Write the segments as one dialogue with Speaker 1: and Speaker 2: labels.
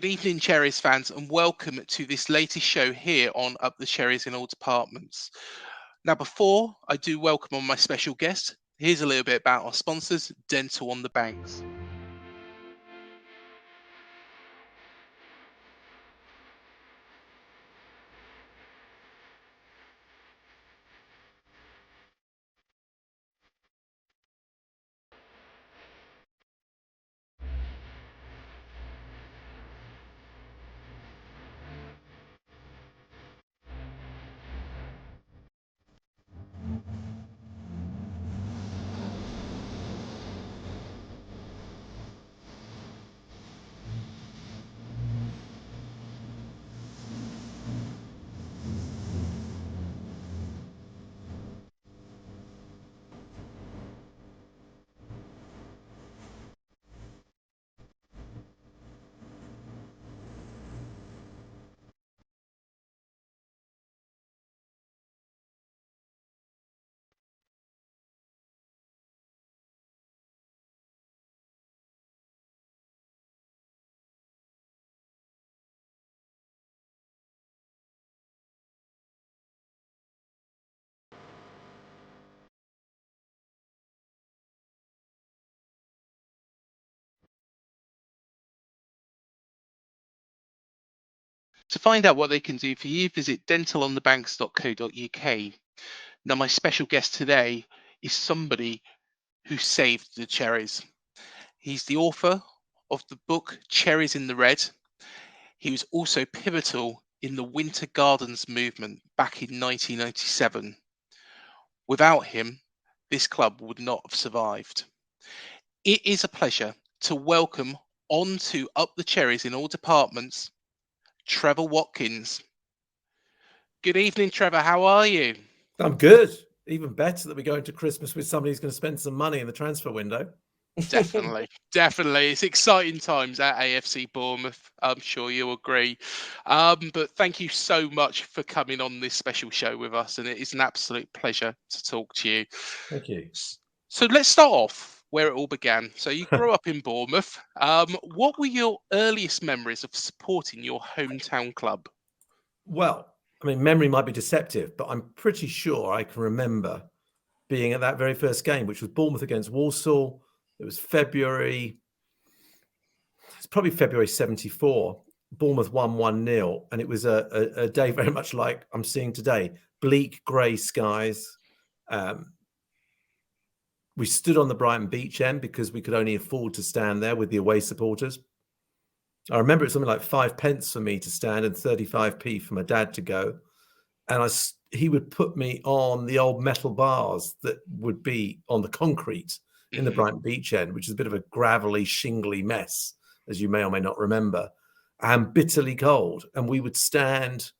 Speaker 1: Good evening, Cherries fans, and welcome to this latest show here on Up the Cherries in all departments. Now, before I do welcome on my special guest, here's a little bit about our sponsors, Dental on the Banks. To find out what they can do for you, visit dentalonthebanks.co.uk. Now, my special guest today is somebody who saved the Cherries. He's the author of the book Cherries in the Red. He was also pivotal in the Winter Gardens movement back in 1997. Without him, this club would not have survived. It is a pleasure to welcome on to Up the Cherries in all departments, Trevor Watkins. Good evening, Trevor. How are you?
Speaker 2: I'm good. Even better that we go into Christmas with somebody who's going to spend some money in the transfer window.
Speaker 1: Definitely. It's exciting times at AFC Bournemouth. I'm sure you'll agree. But thank you so much for coming on this special show with us, and it is an absolute pleasure to talk to you.
Speaker 2: Thank you.
Speaker 1: So let's start off where it all began. So you grew up in Bournemouth. What were your earliest memories of supporting your hometown club?
Speaker 2: Well, I mean, memory might be deceptive, but I'm pretty sure I can remember being at that very first game, which was Bournemouth against Walsall. It was February 74. Bournemouth won 1-0, and it was a day very much like I'm seeing today. Bleak grey skies. We stood on the Brighton beach end because we could only afford to stand there with the away supporters. I remember it was something like 5 pence for me to stand and 35p for my dad to go. And he would put me on the old metal bars that would be on the concrete in the Brighton beach end, which is a bit of a gravelly, shingly mess, as you may or may not remember, and bitterly cold. And we would stand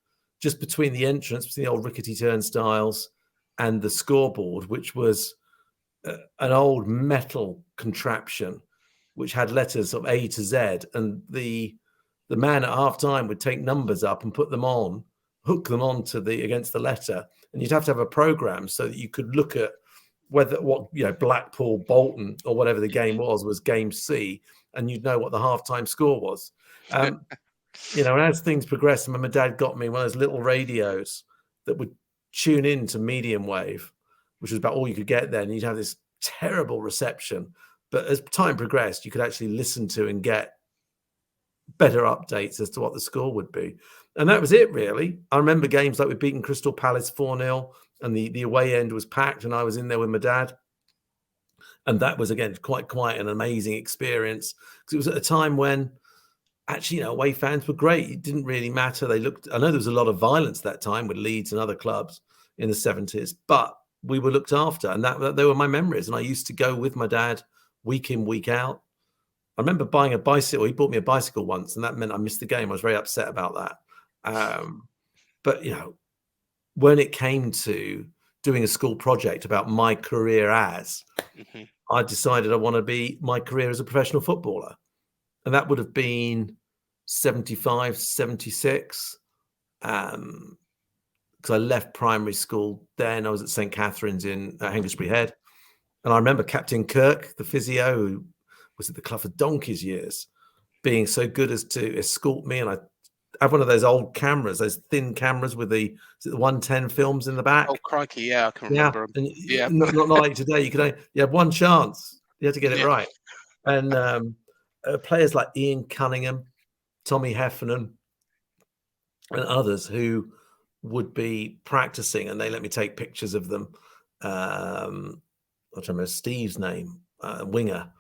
Speaker 2: just between the entrance, between the old rickety turnstiles and the scoreboard, which was an old metal contraption which had letters of A to Z, and the man at half time would take numbers up and put them on, hook them onto against the letter, and you'd have to have a program so that you could look at Blackpool Bolton or whatever the game was game C, and you'd know what the halftime score was. And as things progressed, my dad got me one of those little radios that would tune in to medium wave, which was about all you could get then. You'd have this terrible reception. But as time progressed, you could actually listen to and get better updates as to what the score would be. And that was it, really. I remember games like we'd beaten Crystal Palace 4-0, and the away end was packed, and I was in there with my dad. And that was, again, quite an amazing experience, because it was at a time when actually, away fans were great. It didn't really matter. I know there was a lot of violence that time with Leeds and other clubs in the 70s, but we were looked after, and they were my memories. And I used to go with my dad week in, week out. I remember buying a bicycle. He bought me a bicycle once, and that meant I missed the game. I was very upset about that. But, when it came to doing a school project about my career I decided I want to be my career as a professional footballer. And that would have been 75, 76. Because I left primary school then. I was at St. Catherine's in Hengistbury Head. And I remember Captain Kirk, the physio, who was at the club for donkey's years. being so good as to escort me, and I have one of those old cameras, those thin cameras with the 110 films in the back.
Speaker 1: Oh crikey, yeah, I can
Speaker 2: Yeah,
Speaker 1: remember 'em.
Speaker 2: and
Speaker 1: Yeah.
Speaker 2: not like today. You had one chance. You had to get it
Speaker 1: Yeah.
Speaker 2: right. And players like Ian Cunningham, Tommy Heffernan, and others who would be practicing, and they let me take pictures of them. I don't remember Steve's name, winger,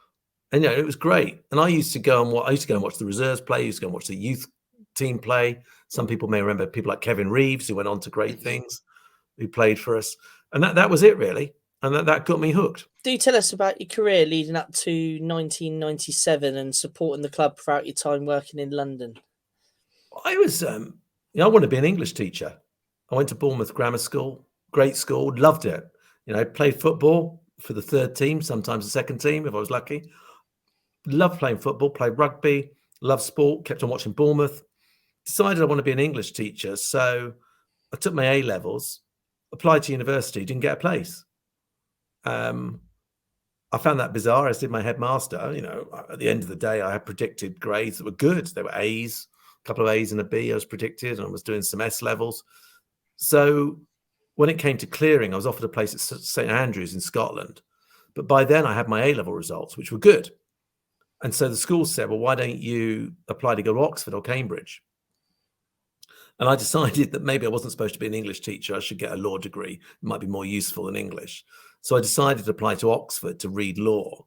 Speaker 2: and it was great. And I used to go and watch the reserves play. I used to go and watch the youth team play. Some people may remember people like Kevin Reeves, who went on to great things, who played for us, and that was it really, and that got me hooked.
Speaker 3: Do tell us about your career leading up to 1997 and supporting the club throughout your time working in London.
Speaker 2: I was, I wanted to be an English teacher. I went to Bournemouth Grammar School, great school, loved it. Played football for the third team, sometimes the second team if I was lucky. Loved playing football, played rugby, loved sport, kept on watching Bournemouth. Decided I want to be an English teacher, so I took my A-levels, applied to university, didn't get a place. I found that bizarre. I did my headmaster. At the end of the day, I had predicted grades that were good. There were A's, a couple of A's and a B I was predicted, and I was doing some S levels. So when it came to clearing, I was offered a place at St Andrews in Scotland. But by then I had my A-level results, which were good. And so the school said, well, why don't you apply to go to Oxford or Cambridge? And I decided that maybe I wasn't supposed to be an English teacher. I should get a law degree. It might be more useful than English. So I decided to apply to Oxford to read law.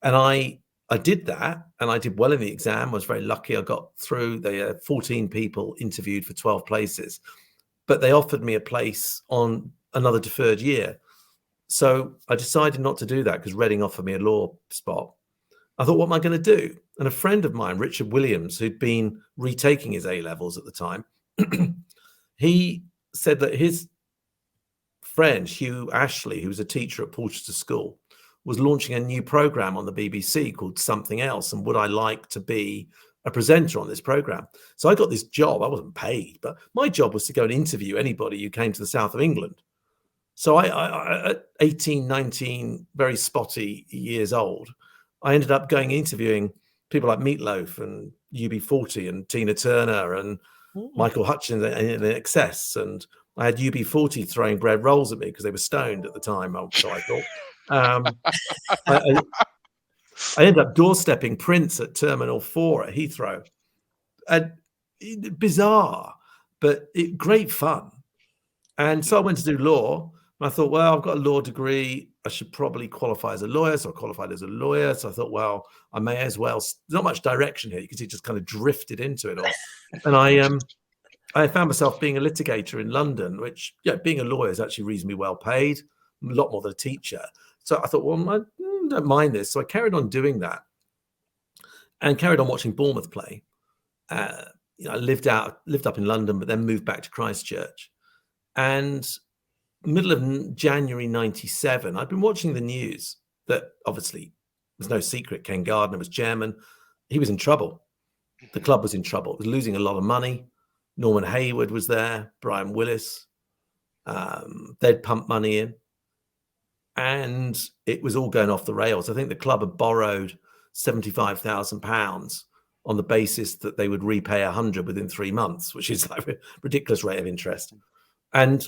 Speaker 2: And I did that, and I did well in the exam. I was very lucky. I got through. They had 14 people interviewed for 12 places. But they offered me a place on another deferred year. So I decided not to do that because Reading offered me a law spot. I thought, what am I going to do? And a friend of mine, Richard Williams, who'd been retaking his A-levels at the time, he said that his friend, Hugh Ashley, who was a teacher at Porchester School, was launching a new program on the BBC called Something Else. And would I like to be a presenter on this program? So I got this job. I wasn't paid, but my job was to go and interview anybody who came to the south of England. So I at 18, 19, very spotty years old, I ended up going interviewing people like Meatloaf and UB40 and Tina Turner and Michael Hutchins in Excess. And I had UB40 throwing bread rolls at me because they were stoned at the time, so I thought. I ended up doorstepping Prince at Terminal 4 at Heathrow. Bizarre, but great fun. And so I went to do law. And I thought, well, I've got a law degree. I should probably qualify as a lawyer. So I qualified as a lawyer. So I thought, well, I may as well. There's not much direction here. You can see it just kind of drifted into it all. And I found myself being a litigator in London, which, being a lawyer is actually reasonably well paid, a lot more than a teacher. So I thought, well, I don't mind this. So I carried on doing that and carried on watching Bournemouth play. I lived up in London, but then moved back to Christchurch. And middle of January 97, I'd been watching the news that obviously there's no secret. Ken Gardner was chairman. He was in trouble. The club was in trouble. It was losing a lot of money. Norman Hayward was there, Brian Willis. They'd pumped money in. And it was all going off the rails. I think the club had borrowed £75,000 on the basis that they would repay 100 within 3 months, which is like a ridiculous rate of interest. And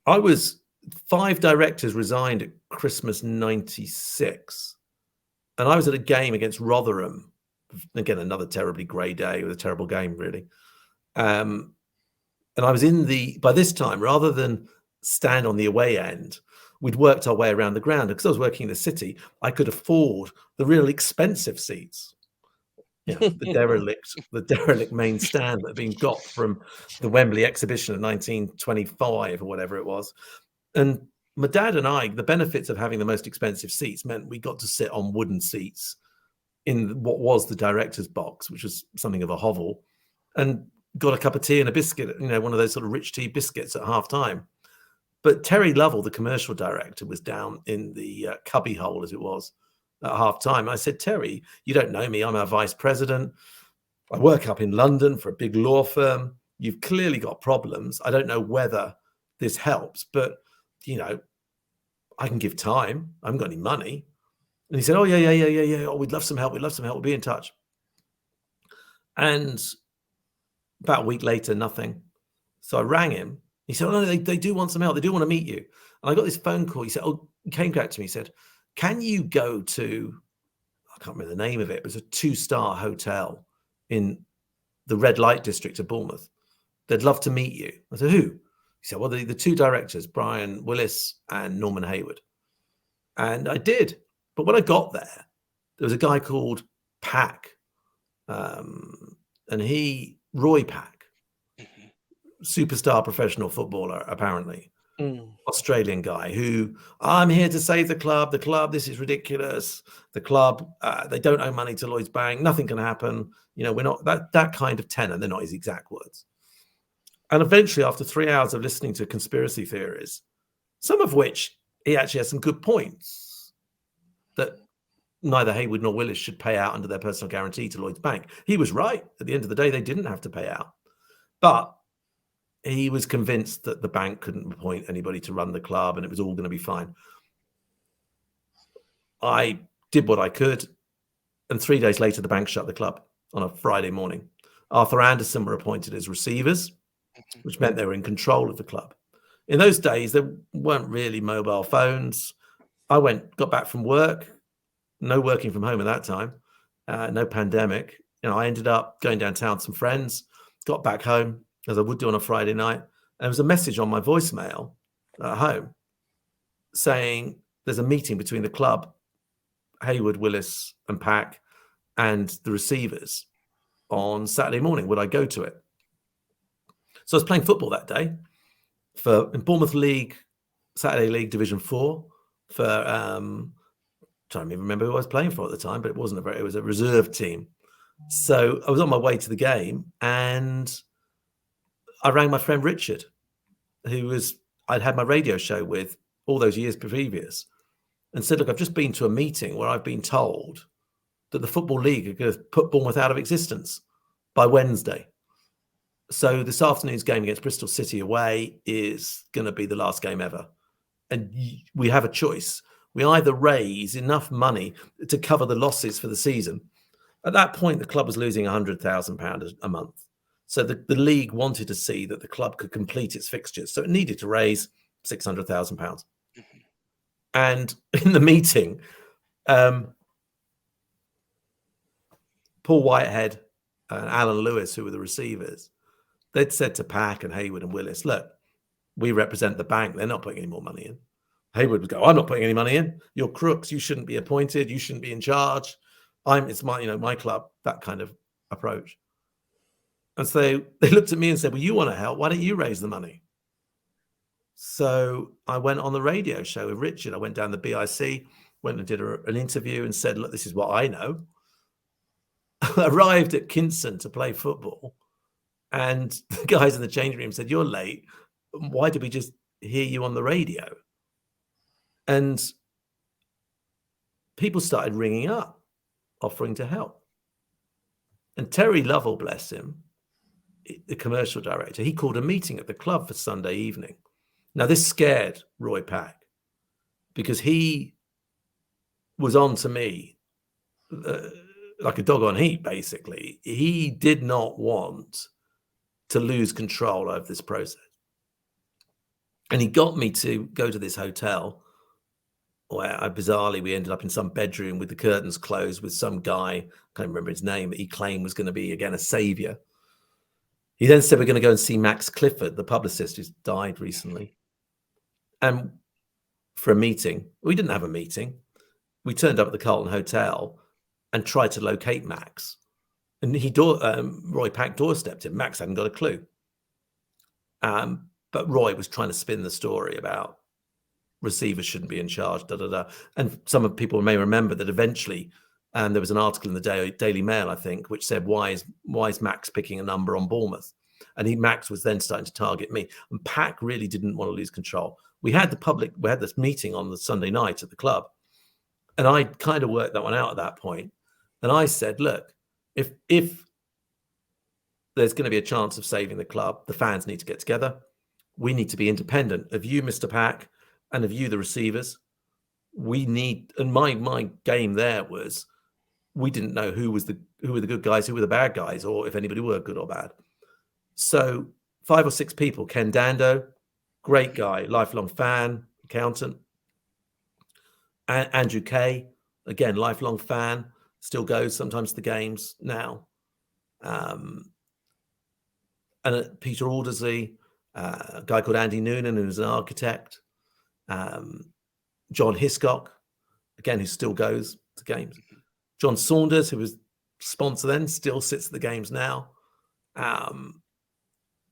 Speaker 2: 5 directors resigned at Christmas 96. And I was at a game against Rotherham. Again, another terribly grey day with a terrible game, really. And I was by this time, rather than stand on the away end, we'd worked our way around the ground. Because I was working in the city, I could afford the real expensive seats. The derelict main stand that had been got from the Wembley exhibition of 1925 or whatever it was. And my dad and I, the benefits of having the most expensive seats meant we got to sit on wooden seats in what was the director's box, which was something of a hovel, and got a cup of tea and a biscuit, one of those sort of rich tea biscuits at half time. But Terry Lovell, the commercial director, was down in the cubby hole, as it was, at half time. I said, Terry, you don't know me. I'm our vice president. I work up in London for a big law firm. You've clearly got problems. I don't know whether this helps, but, I can give time. I haven't got any money. And he said, oh, yeah. Oh, we'd love some help. We'll be in touch. And about a week later, nothing. So I rang him. He said, "Oh no, they do want some help. They do want to meet you." And I got this phone call. He said, he came back to me. He said, "Can you go to," I can't remember the name of it. It was a 2-star hotel in the red light district of Bournemouth. They'd love to meet you. I said, "Who?" He said, "Well, the 2 directors, Brian Willis and Norman Hayward." And I did. But when I got there was a guy called Pack. And Roy Pack, superstar professional footballer, apparently, Australian guy who, "I'm here to save the club. The club, this is ridiculous. The club, they don't owe money to Lloyds Bank. Nothing can happen. We're not," that kind of tenor. They're not his exact words. And eventually, after 3 hours of listening to conspiracy theories, some of which he actually has some good points, that neither Hayward nor Willis should pay out under their personal guarantee to Lloyds Bank. He was right. At the end of the day, they didn't have to pay out. But he was convinced that the bank couldn't appoint anybody to run the club and it was all going to be fine. I did what I could. And 3 days later, the bank shut the club on a Friday morning. Arthur Anderson were appointed as receivers, which meant they were in control of the club. In those days, there weren't really mobile phones. I got back from work. No working from home at that time, no pandemic. I ended up going downtown with some friends, got back home, as I would do on a Friday night. And there was a message on my voicemail at home saying there's a meeting between the club, Hayward, Willis and Pack, and the receivers on Saturday morning. Would I go to it? So I was playing football that day in Bournemouth League, Saturday League Division 4 for... trying to even remember who I was playing for at the time, but it was a reserve team. So I was on my way to the game and I rang my friend Richard, I'd had my radio show with all those years previous, and said, "Look, I've just been to a meeting where I've been told that the Football League are going to put Bournemouth out of existence by Wednesday. So this afternoon's game against Bristol City away is going to be the last game ever. And we have a choice. We either raise enough money to cover the losses for the season." At that point, the club was losing £100,000 a month. So the league wanted to see that the club could complete its fixtures. So it needed to raise £600,000. And in the meeting, Paul Whitehead and Alan Lewis, who were the receivers, they'd said to Pack and Hayward and Willis, "Look, we represent the bank. They're not putting any more money in." Hayward would go, "I'm not putting any money in. You're crooks. You shouldn't be appointed. You shouldn't be in charge. It's my club," that kind of approach. And so they looked at me and said, "Well, you want to help. Why don't you raise the money?" So I went on the radio show with Richard. I went down the BIC, went and did an interview and said, "Look, this is what I know." Arrived at Kinston to play football. And the guys in the changing room said, "You're late. Why did we just hear you on the radio?" And people started ringing up, offering to help. And Terry Lovell, bless him, the commercial director, he called a meeting at the club for Sunday evening. Now, this scared Roy Pack because he was on to me like a dog on heat, basically. He did not want to lose control over this process. And he got me to go to this hotel where bizarrely we ended up in some bedroom with the curtains closed with some guy, I can't remember his name, that he claimed was going to be, again, a savior. He then said, "We're going to go and see Max Clifford, the publicist who's died recently." And for a meeting, we didn't have a meeting. We turned up at the Carlton Hotel and tried to locate Max. And Roy Pack doorstepped him. Max hadn't got a clue. But Roy was trying to spin the story about receivers shouldn't be in charge, And some people may remember that eventually there was an article in the Daily Mail, I think, which said, why is Max picking a number on Bournemouth? And Max was then starting to target me. And Pack really didn't want to lose control. We had this meeting on the Sunday night at the club. And I kind of worked that one out at that point. And I said, "Look, if there's going to be a chance of saving the club, the fans need to get together. We need to be independent of you, Mr. Pack, and of you, the receivers. We need," and my game there was, we didn't know who were the good guys, who were the bad guys, or if anybody were good or bad. So 5 or 6 people. Ken Dando, great guy, lifelong fan, accountant. Andrew Kay, again, lifelong fan, still goes sometimes to the games now. And Peter Aldersley, a guy called Andy Noonan, who's an architect. John Hiscock, again, who still goes to games. John Saunders, who was sponsor then, still sits at the games now.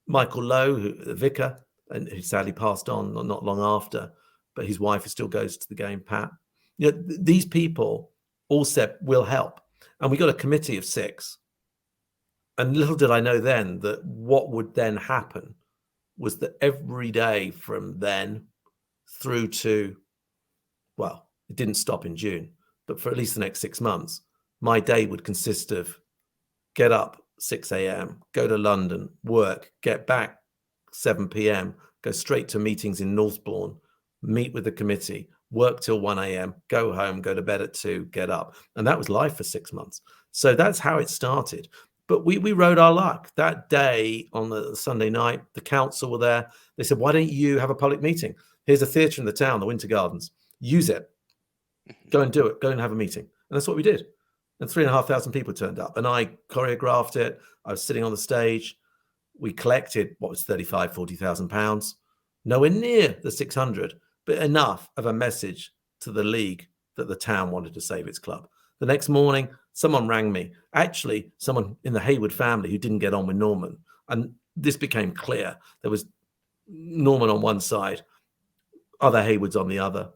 Speaker 2: Michael Lowe, the vicar, and who sadly passed on not long after, but his wife still goes to the game, Pat. You know, these people all said, we'll help. And we got a committee of 6. And little did I know then that what would then happen was that every day from then through to, well, it didn't stop in June, but for at least the next 6 months, my day would consist of get up 6 a.m., go to London, work, get back 7 p.m., go straight to meetings in Northbourne, meet with the committee, work till 1 a.m., go home, go to bed at 2, get up. And that was life for 6 months. So that's how it started. But we rode our luck. That day on the Sunday night, the council were there. They said, why don't you have a public meeting? Here's a theatre in the town, the Winter Gardens. Use it. Go and do it. Go and have a meeting. And that's what we did. And 3,500 people turned up. And I choreographed it. I was sitting on the stage. We collected, what was 35, 40,000 pounds. Nowhere near the 600, but enough of a message to the league that the town wanted to save its club. The next morning, someone rang me. Actually, someone in the Hayward family who didn't get on with Norman. And this became clear. There was Norman on one side, other Haywards on the other.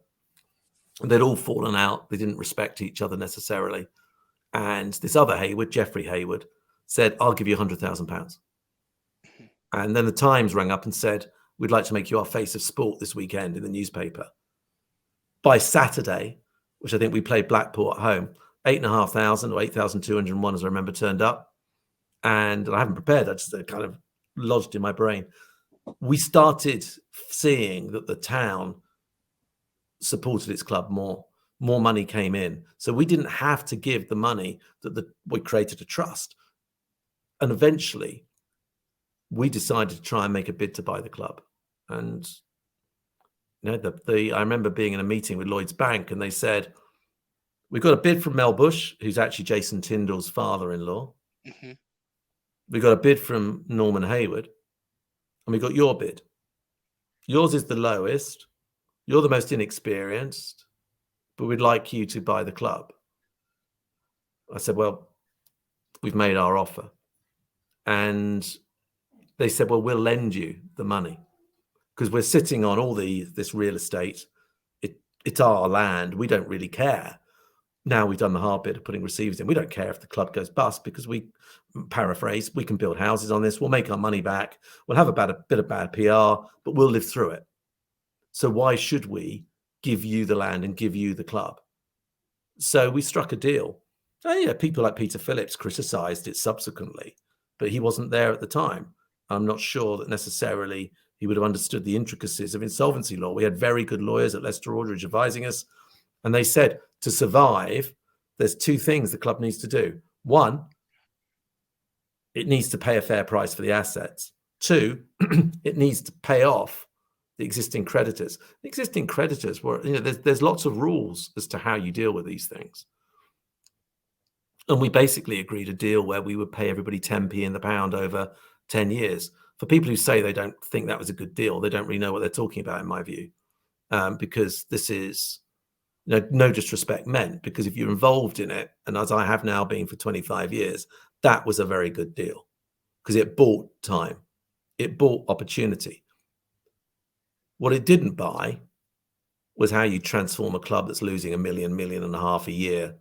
Speaker 2: They'd all fallen out. They didn't respect each other necessarily. And this other Hayward, Geoffrey Hayward, said, I'll give you £100,000. And then the Times rang up and said, we'd like to make you our face of sport this weekend in the newspaper. By Saturday, which I think we played Blackpool at home, 8,500 or 8,201, as I remember, turned up. And I haven't prepared. I just kind of lodged in my brain. We started seeing that the town supported its club more. More money came in. So we didn't have to give the money that we created a trust. And eventually, we decided to try and make a bid to buy the club. And you know, I remember being in a meeting with Lloyds Bank, and they said, we've got a bid from Mel Bush, who's actually Jason Tyndall's father-in-law. Mm-hmm. We got a bid from Norman Hayward, and we got your bid. Yours is the lowest. You're the most inexperienced, but we'd like you to buy the club. I said, well, we've made our offer. And they said, well, we'll lend you the money because we're sitting on all this real estate. It's our land. We don't really care. Now we've done the hard bit of putting receivers in. We don't care if the club goes bust because we can build houses on this. We'll make our money back. We'll have a bit of bad PR, but we'll live through it. So why should we give you the land and give you the club? So we struck a deal. And, yeah, people like Peter Phillips criticized it subsequently, but he wasn't there at the time. I'm not sure that necessarily he would have understood the intricacies of insolvency law. We had very good lawyers at Leicester Aldridge advising us, and they said to survive, there's 2 things the club needs to do. 1, it needs to pay a fair price for the assets. 2, it needs to pay off the existing creditors. The existing creditors were, there's lots of rules as to how you deal with these things. And we basically agreed a deal where we would pay everybody 10p in the pound over 10 years. For people who say they don't think that was a good deal, they don't really know what they're talking about, in my view, because this is no disrespect meant, because if you're involved in it, and as I have now been for 25 years, that was a very good deal because it bought time. It bought opportunity. What it didn't buy was how you transform a club that's losing £1 million, £1.5 million a year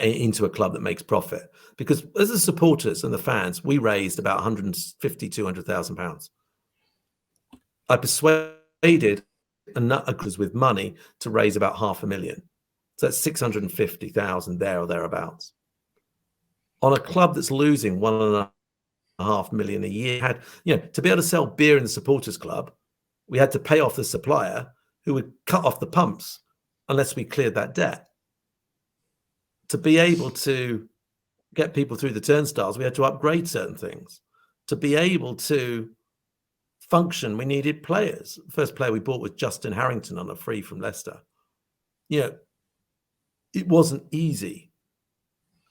Speaker 2: into a club that makes profit. Because as the supporters and the fans, we raised about 150, 200,000 pounds. I persuaded others with money to raise about 500,000. So that's 650,000 there or thereabouts. On a club that's losing 1.5 million a year, to be able to sell beer in the supporters club, we had to pay off the supplier who would cut off the pumps unless we cleared that debt. To be able to get people through the turnstiles, we had to upgrade certain things. To be able to function, we needed players. The first player we bought was Justin Harrington on a free from Leicester. You know, it wasn't easy.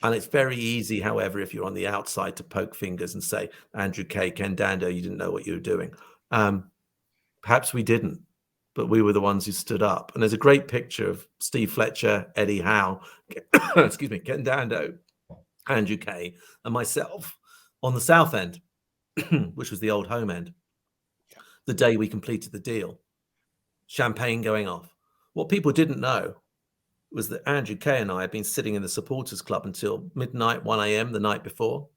Speaker 2: And it's very easy, however, if you're on the outside, to poke fingers and say, Andrew Kay, Ken Dando, you didn't know what you were doing. Perhaps we didn't, but we were the ones who stood up. And there's a great picture of Steve Fletcher, Eddie Howe, excuse me, Ken Dando, Andrew Kay, and myself on the south end, which was the old home end, the day we completed the deal. Champagne going off. What people didn't know was that Andrew Kay and I had been sitting in the supporters club until midnight, 1 a.m. the night before,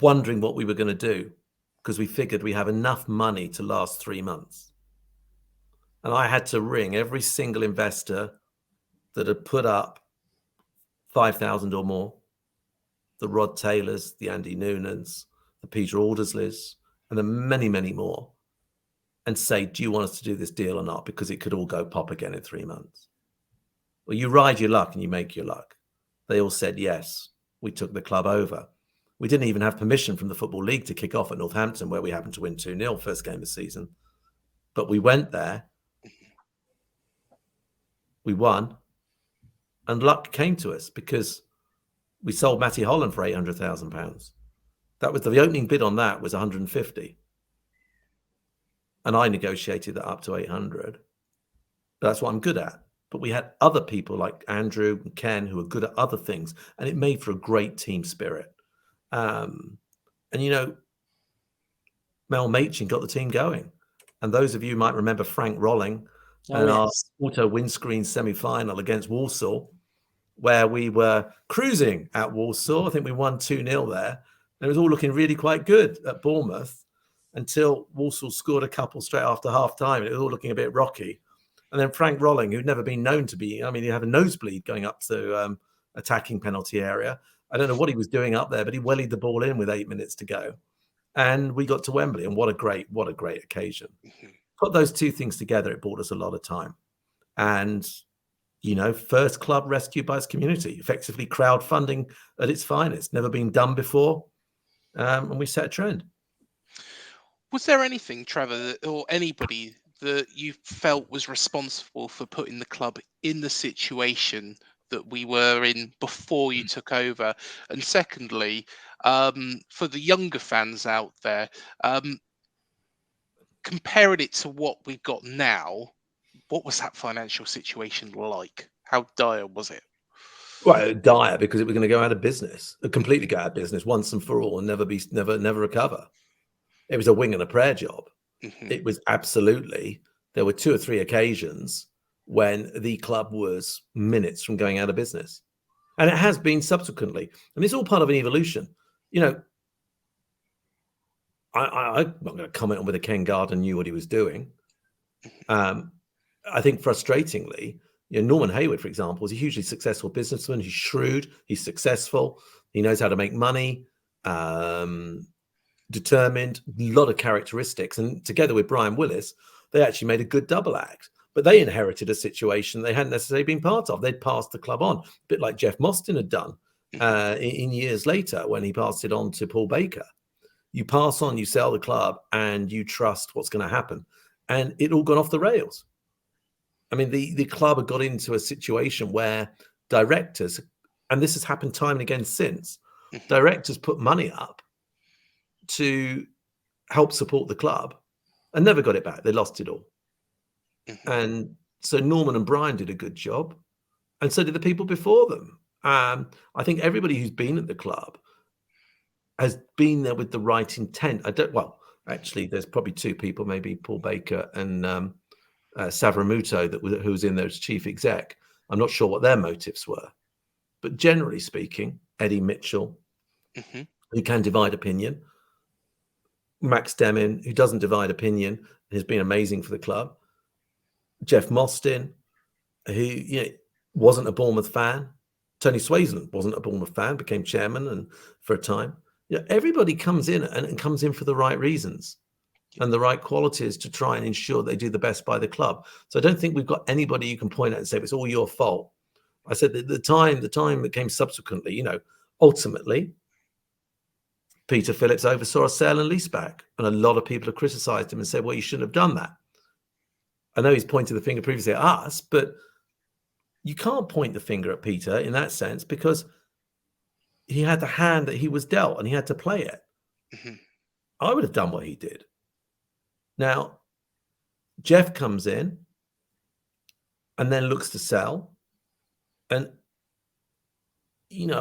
Speaker 2: wondering what we were going to do, because we figured we have enough money to last 3 months. And I had to ring every single investor that had put up 5,000 or more, the Rod Taylors, the Andy Noonans, the Peter Aldersleys, and the many, many more, and say, do you want us to do this deal or not? Because it could all go pop again in 3 months. Well, you ride your luck and you make your luck. They all said yes. We took the club over. We didn't even have permission from the Football League to kick off at Northampton, where we happened to win 2-0 first game of the season. But we went there. We won. And luck came to us because we sold Matty Holland for £800,000. That was the opening bid on that was 150. And I negotiated that up to 800. That's what I'm good at. But we had other people like Andrew and Ken who were good at other things, and it made for a great team spirit. And, you know, Mel Machin got the team going. And those of you might remember Frank Rolling and our auto windscreen semi-final against Walsall, where we were cruising at Walsall. I think we won 2-0 there. And it was all looking really quite good at Bournemouth, until Walsall scored a couple straight after half-time. It was all looking a bit rocky. And then Frank Rolling, who'd never been known to be, I mean, he had a nosebleed going up to attacking penalty area. I don't know what he was doing up there, but he wellied the ball in with 8 minutes to go. And we got to Wembley, and what a great occasion. Put those two things together, it bought us a lot of time. And, you know, first club rescued by its community, effectively crowdfunding at its finest, never been done before. And we set a trend.
Speaker 1: Was there anything, Trevor, or anybody that you felt was responsible for putting the club in the situation that we were in before you took over? And secondly, for the younger fans out there, comparing it to what we've got now, what was that financial situation like? How dire was it?
Speaker 2: Well, dire because it was going to go out of business, completely go out of business once and for all, and never recover. It was a wing and a prayer job. It was absolutely, there were 2 or 3 occasions when the club was minutes from going out of business. And it has been subsequently. And it's all part of an evolution. You know, I'm not going to comment on whether Ken Garden knew what he was doing. I think frustratingly, you know, Norman Hayward, for example, is a hugely successful businessman. He's shrewd, he's successful, he knows how to make money, determined, a lot of characteristics. And together with Brian Willis, they actually made a good double act. But they inherited a situation they hadn't necessarily been part of. They'd passed the club on, a bit like Jeff Mostyn had done in years later when he passed it on to Paul Baker. You pass on, you sell the club, and you trust what's going to happen. And it all gone off the rails. I mean, the club had got into a situation where directors, and this has happened time and again since, directors put money up to help support the club and never got it back. They lost it all. And so Norman and Brian did a good job, and so did the people before them. I think everybody who's been at the club has been there with the right intent. Actually, there's probably 2 people, maybe Paul Baker and Savramuto, who was in there as chief exec. I'm not sure what their motives were, but generally speaking, Eddie Mitchell, who can divide opinion, Max Demin, who doesn't divide opinion, has been amazing for the club. Jeff Mostyn, who wasn't a Bournemouth fan. Tony Swayzland wasn't a Bournemouth fan, became chairman and for a time. Everybody comes in and comes in for the right reasons. and the right qualities to try and ensure they do the best by the club. So I don't think we've got anybody you can point at and say it's all your fault. I said that the time that came subsequently, ultimately, Peter Phillips oversaw a sale and leaseback, and a lot of people have criticised him and said, well, you shouldn't have done that. I know he's pointed the finger previously at us, but you can't point the finger at Peter in that sense, because he had the hand that he was dealt and he had to play it.
Speaker 1: Mm-hmm.
Speaker 2: I would have done what he did. Now, Jeff comes in and then looks to sell. And,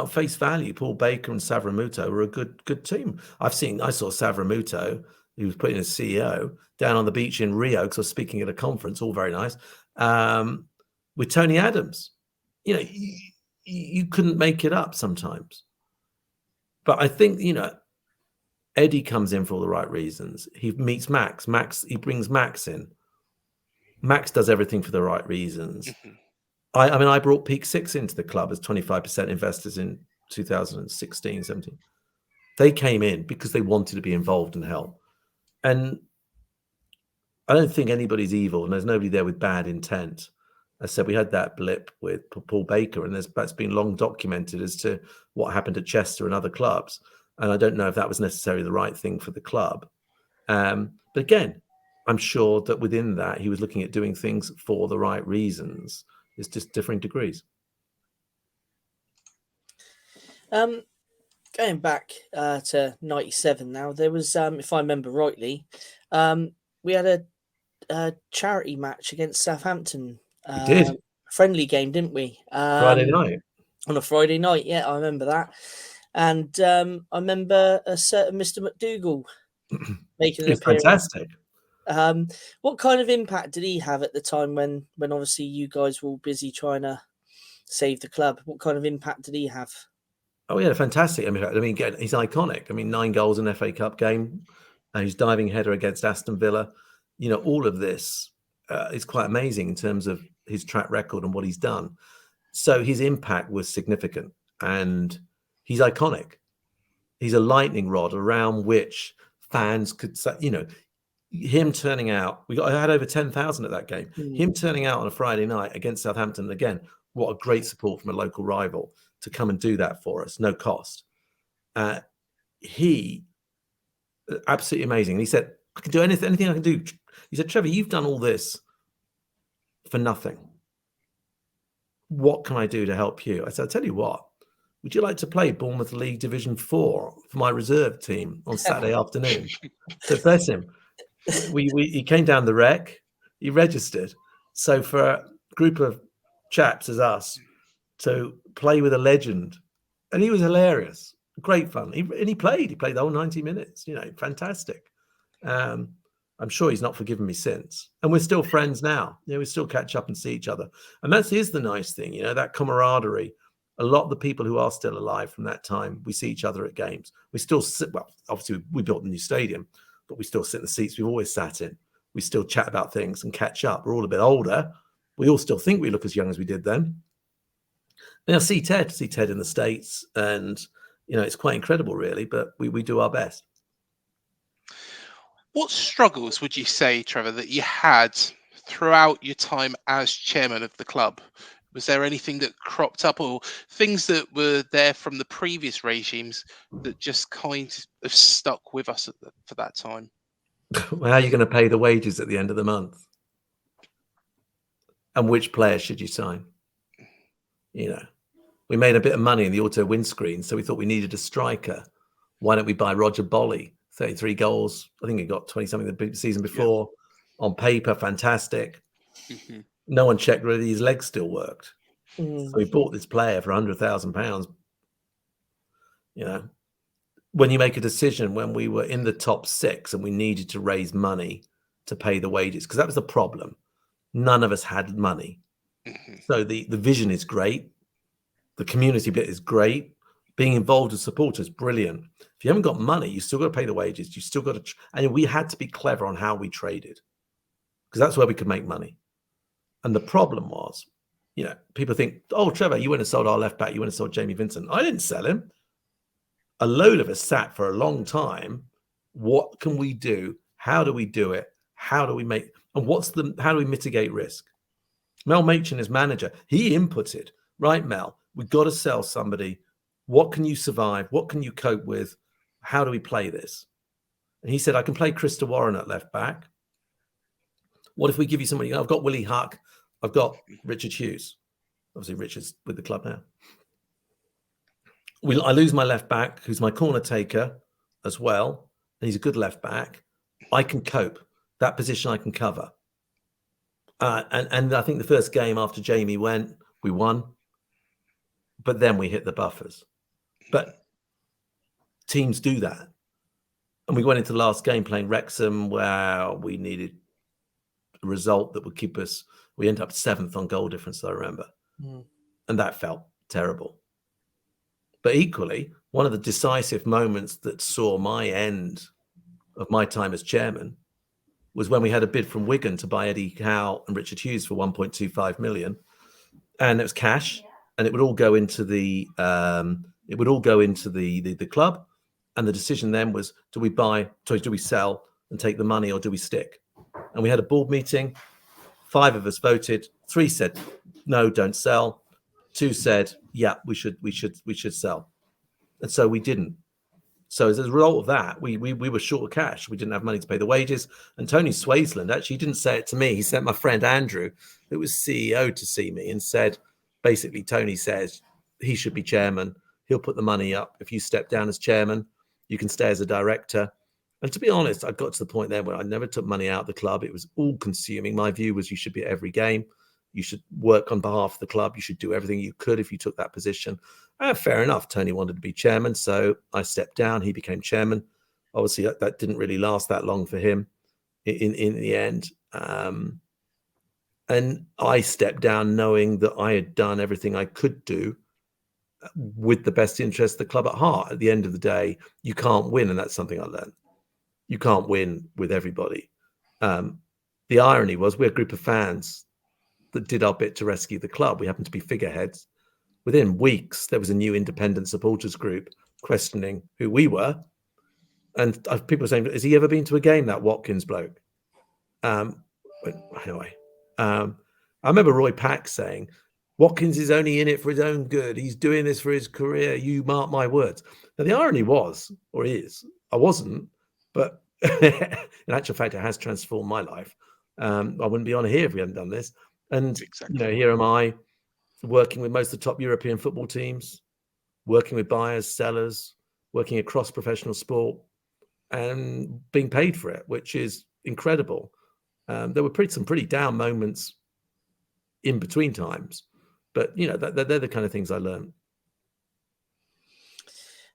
Speaker 2: face value, Paul Baker and Savramuto were a good team. I saw Savramuto, who was put in as CEO, down on the beach in Rio, because I was speaking at a conference, all very nice, with Tony Adams. You couldn't make it up sometimes. But I think, Eddie comes in for all the right reasons. He meets Max. He brings Max in. Max does everything for the right reasons.
Speaker 1: Mm-hmm.
Speaker 2: I brought Peak Six into the club as 25% investors in 2016, 17. They came in because they wanted to be involved and help. And I don't think anybody's evil, and there's nobody there with bad intent. I said we had that blip with Paul Baker, and that's been long documented as to what happened at Chester and other clubs. And I don't know if that was necessarily the right thing for the club. But again, I'm sure that within that, he was looking at doing things for the right reasons. It's just differing degrees.
Speaker 3: Going back to 97 now, there was, if I remember rightly, we had a charity match against Southampton.
Speaker 2: We did.
Speaker 3: Friendly game, didn't we?
Speaker 2: Friday night.
Speaker 3: On a Friday night, yeah, I remember that. And I remember a certain Mr. McDougall making an appearance.
Speaker 2: Fantastic.
Speaker 3: What kind of impact did he have at the time when obviously you guys were all busy trying to save the club? What kind of impact did he have?
Speaker 2: Oh, yeah, fantastic. Again, he's iconic. 9 goals in an FA Cup game, and his diving header against Aston Villa. All of this is quite amazing in terms of his track record and what he's done. So his impact was significant, and he's iconic. He's a lightning rod around which fans could say, him turning out. I had over 10,000 at that game. Him turning out on a Friday night against Southampton, again, what a great support from a local rival to come and do that for us, no cost. He absolutely amazing. And he said, I can do anything I can do. He said, Trevor, you've done all this for nothing. What can I do to help you? I said, I'll tell you what, would you like to play Bournemouth League Division 4 for my reserve team on Saturday afternoon? So bless him. He came down the rec, he registered. So for a group of chaps as us to play with a legend, and he was hilarious, great fun. He played the whole 90 minutes, fantastic. I'm sure he's not forgiven me since, and we're still friends now. We still catch up and see each other, and that is the nice thing, that camaraderie. A lot of the people who are still alive from that time, we see each other at games. We still sit. Well, obviously we built a new stadium, but we still sit in the seats we've always sat in. We still chat about things and catch up. We're all a bit older. We all still think we look as young as we did then. Now see Ted in the States, and it's quite incredible, really. But we do our best.
Speaker 1: What struggles would you say, Trevor, that you had throughout your time as chairman of the club? Was there anything that cropped up, or things that were there from the previous regimes that just kind of stuck with us for that time?
Speaker 2: Well, how are you going to pay the wages at the end of the month? And which players should you sign? We made a bit of money in the auto windscreen, so we thought we needed a striker. Why don't we buy Roger Bolly? 33 goals. I think he got 20-something the season before. Yeah. On paper, fantastic. Mm-hmm. No one checked whether his legs still worked. So we bought this player for £100,000. When you make a decision, when we were in the top 6 and we needed to raise money to pay the wages, because that was the problem. None of us had money. Mm-hmm. So the vision is great. The community bit is great. Being involved as supporters, brilliant. If you haven't got money, you still got to pay the wages. You still got to, and we had to be clever on how we traded, because that's where we could make money. And the problem was, people think, oh, Trevor, you went and sold our left back. You went and sold Jamie Vincent. I didn't sell him. A load of us sat for a long time. What can we do? How do we do it? How do we make, and how do we mitigate risk? Mel Machin is manager. He inputted, right, Mel, we've got to sell somebody. What can you survive? What can you cope with? How do we play this? And he said, I can play Krista Warren at left back. What if we give you somebody? I've got Willie Huck. I've got Richard Hughes. Obviously, Richard's with the club now. I lose my left back, who's my corner taker as well. And he's a good left back. I can cope. That position I can cover. And I think the first game after Jamie went, we won. But then we hit the buffers. But teams do that. And we went into the last game playing Wrexham where we needed a result that would keep us. We ended up 7th on goal difference, I remember. And that felt terrible. But equally, one of the decisive moments that saw my end of my time as chairman was when we had a bid from Wigan to buy Eddie Howe and Richard Hughes for 1.25 million. And it was cash, and it would all go into the the club. And the decision then was, do we sell and take the money, or do we stick? And we had a board meeting. 5 of us voted. 3 said, no, don't sell. 2 said, yeah, we should sell. And so we didn't. So as a result of that, we were short of cash. We didn't have money to pay the wages. And Tony Swaysland, actually, he didn't say it to me. He sent my friend Andrew, who was CEO, to see me and said, basically, Tony says he should be chairman. He'll put the money up. If you step down as chairman, you can stay as a director. And to be honest, I got to the point there where I never took money out of the club. It was all consuming. My view was you should be at every game. You should work on behalf of the club. You should do everything you could if you took that position. Fair enough. Tony wanted to be chairman, so I stepped down. He became chairman. Obviously, that didn't really last that long for him in the end. And I stepped down knowing that I had done everything I could do with the best interest of the club at heart. At the end of the day, you can't win, and that's something I learned. You can't win with everybody. The irony was we're a group of fans that did our bit to rescue the club. We happened to be figureheads. Within weeks, there was a new independent supporters group questioning who we were. And people were saying, has he ever been to a game, that Watkins bloke? Anyway, I remember Roy Pack saying, Watkins is only in it for his own good. He's doing this for his career. You mark my words. Now, the irony was, or is, I wasn't, but in actual fact, it has transformed my life. I wouldn't be on here if we hadn't done this. And
Speaker 1: Exactly.
Speaker 2: here am I, working with most of the top European football teams, working with buyers, sellers, working across professional sport, and being paid for it, which is incredible. There were some pretty down moments in between times, but they're the kind of things I learned.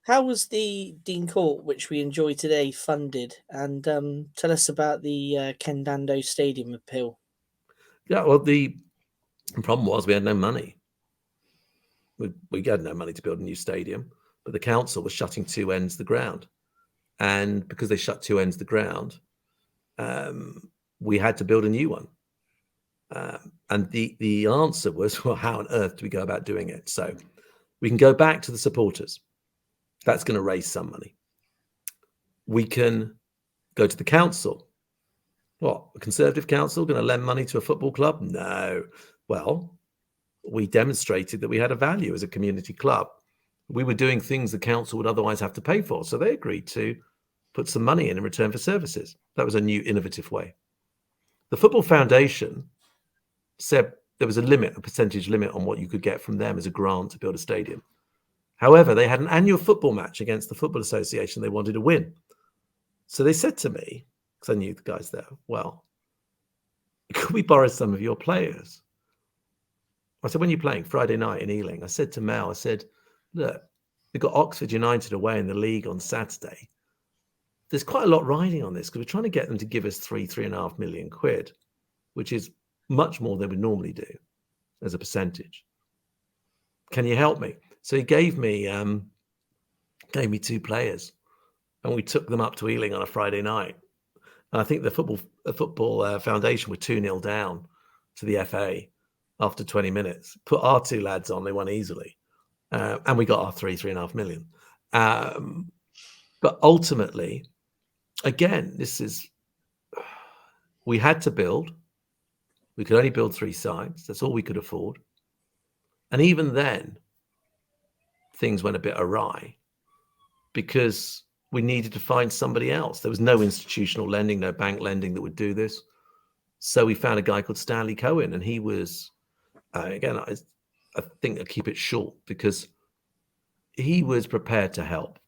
Speaker 3: How was the Dean Court, which we enjoy today, funded? And tell us about the Ken Dando Stadium Appeal.
Speaker 2: Yeah, well, the problem was we had no money. We had no money to build a new stadium, but the council was shutting 2 ends of the ground. And because they shut 2 ends of the ground, we had to build a new one. And the answer was, well, how on earth do we go about doing it? So we can go back to the supporters. That's going to raise some money. We can go to the council. What, a Conservative council going to lend money to a football club? No. Well, we demonstrated that we had a value as a community club. We were doing things the council would otherwise have to pay for. So they agreed to put some money in return for services. That was a new innovative way. The Football Foundation said there was a percentage limit on what you could get from them as a grant to build a stadium. However, they had an annual football match against the Football Association they wanted to win. So they said to me, because I knew the guys there, well, could we borrow some of your players? I said, when are you playing? Friday night in Ealing. I said to Mel, I said, look, we've got Oxford United away in the league on Saturday. There's quite a lot riding on this because we're trying to get them to give us 3.5 million quid, which is much more than we normally do as a percentage. Can you help me? So he gave me 2 players, and we took them up to Ealing on a Friday night. And I think the football foundation were 2-0 down to the FA after 20 minutes. Put our 2 lads on, they won easily. And we got our 3.5 million. But ultimately, again, this is We had to build. We could only build 3 sites. That's all we could afford. And even then, things went a bit awry because we needed to find somebody else. There was no institutional lending, no bank lending that would do this. So we found a guy called Stanley Cohen, and he was, again, I think I'll keep it short because he was prepared to help.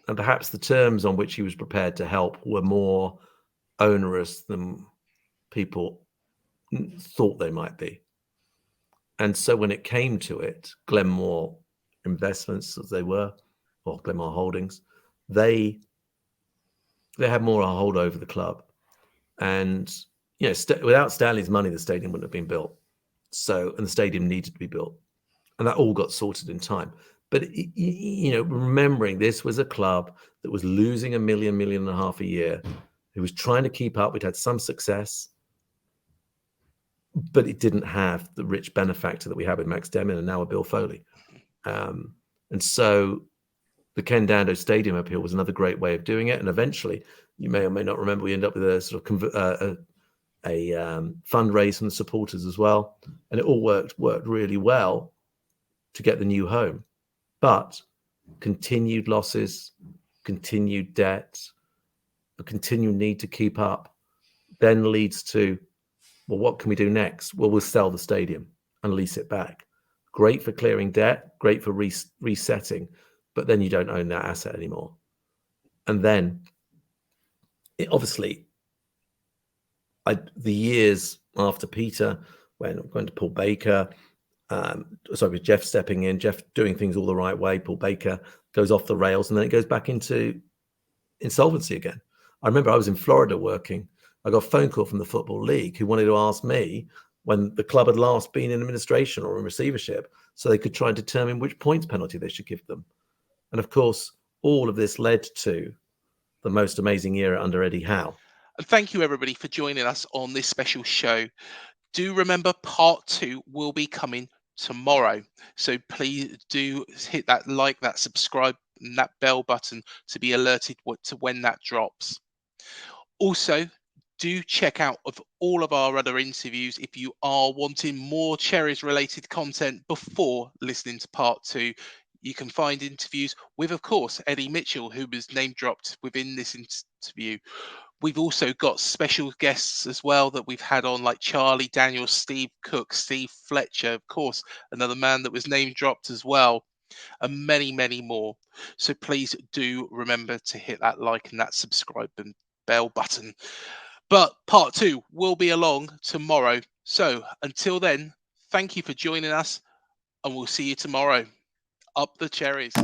Speaker 2: And perhaps the terms on which he was prepared to help were more onerous than people thought they might be. And so when it came to it, Glenmore Investments, as they were, or Glenmore Holdings, they had more a hold over the club. And, you know, without Stanley's money, the stadium wouldn't have been built. So, and the stadium needed to be built. And that all got sorted in time. But, you know, remembering this was a club that was losing $1 million, $1.5 million a year. It was trying to keep up. We'd had some success, but it didn't have the rich benefactor that we have with Max Demin and now with Bill Foley. And so the Ken Dando Stadium Appeal was another great way of doing it. And eventually, you may or may not remember, we ended up with a sort of fundraise from the supporters as well. And it all worked really well to get the new home. But continued losses, continued debt, a continued need to keep up then leads to, well, what can we do next? Well, we'll sell the stadium and lease it back. Great for clearing debt, great for resetting, but then you don't own that asset anymore. And then, obviously, the years after Peter, when I'm going to Paul Baker, with Jeff stepping in, Jeff doing things all the right way, Paul Baker goes off the rails, and then it goes back into insolvency again. I remember I was in Florida working. I got a phone call from the Football League who wanted to ask me when the club had last been in administration or in receivership so they could try and determine which points penalty they should give them. And of course, all of this led to the most amazing era under Eddie Howe.
Speaker 1: And thank you, everybody, for joining us on this special show. Do remember part 2 will be coming tomorrow. So please do hit that like, that subscribe, and that bell button to be alerted to when that drops. Also, do check out of all of our other interviews if you are wanting more Cherries related content before listening to part 2. You can find interviews with, of course, Eddie Mitchell, who was name dropped within this interview. We've also got special guests as well that we've had on, like Charlie Daniels, Steve Cook, Steve Fletcher, of course, another man that was name dropped as well, and many, many more. So please do remember to hit that like and that subscribe and bell button. But part 2 will be along tomorrow. So until then, thank you for joining us, and we'll see you tomorrow. Up the Cherries.